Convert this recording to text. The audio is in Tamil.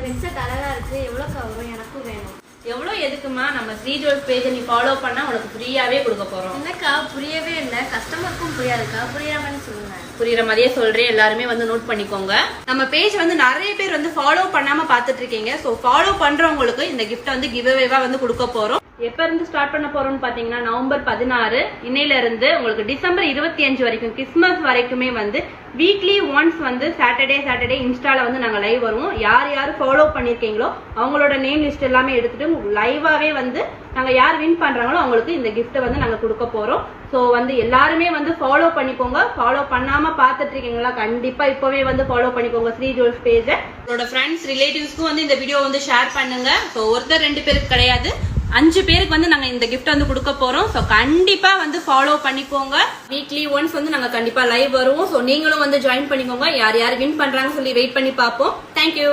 ஹெட்செட் அழகா இருக்கு. எவ்வளோக்கா வரும்? எனக்கும் வேணும். எவ்வளோ எதுக்குமா? நம்ம ஸ்ரீ ஜுவல்ஸ் பேஜை நீ ஃபாலோ பண்ணா உனக்கு ஃப்ரீயாவே கொடுக்க போறோம். என்னக்கா புரியவே இல்லை, கஸ்டமருக்கும் புரியாதுக்கா, புரியாமன்னு சொல்லுங்க. புரியுற மாதிரியே சொல்றேன், எல்லாருமே வந்து நோட் பண்ணிக்கோங்க. நம்ம பேஜ் வந்து நிறைய பேர் வந்து ஃபாலோ பண்ணாம பாத்துட்டு இருக்கீங்க. ஸோ ஃபாலோ பண்றவங்களுக்கு இந்த கிஃப்ட் வந்து கிவ் அவேவா வந்து கொடுக்க போறோம். எப்ப இருந்து ஸ்டார்ட் பண்ண போறோம்னு பாத்தீங்கன்னா நவம்பர் 16 இன்னையில இருந்து உங்களுக்கு டிசம்பர் 25 வரைக்கும் கிறிஸ்மஸ் வரைக்குமே வந்து வீக்லி ஒன்ஸ் வந்து சாட்டர்டே இன்ஸ்டால வந்து நாங்க லைவ் வருவோம். யார் யார் ஃபாலோ பண்ணிருக்கீங்களோ அவங்களோட நேம் லிஸ்ட் எல்லாமே எடுத்துட்டு லைவாவே வந்து நாங்க யார் வின் பண்றாங்களோ அவங்களுக்கு இந்த கிஃப்ட் வந்து நாங்க கொடுக்க போறோம். ஸோ வந்து எல்லாருமே வந்து ஃபாலோ பண்ணிக்கோங்க. ஃபாலோ பண்ணாம பாத்துட்டு இருக்கீங்களா? கண்டிப்பா இப்பவே வந்து ஃபாலோ பண்ணிக்கோங்க ஸ்ரீ ஜுவல்ஸ் பேஜ். உங்களோட ஃப்ரெண்ட்ஸ் ரிலேட்டிவ்ஸ்க்கும் வந்து இந்த வீடியோ வந்து ஷேர் பண்ணுங்க. ஸோ ஒருத்தர் 2 பேருக்கு கிடையாது, 5 பேருக்கு வந்து நாங்க இந்த கிஃப்ட் வந்து கொடுக்க போறோம். ஸோ கண்டிப்பா வந்து ஃபாலோ பண்ணிக்கோங்க. வீக்லி ஒன்ஸ் வந்து நாங்க கண்டிப்பா லைவ் வருவோம். ஸோ நீங்களும் வந்து ஜாயின் பண்ணிக்கோங்க. யார் யார் வின் பண்றாங்கன்னு சொல்லி வெயிட் பண்ணி பார்ப்போம். தேங்க்யூ.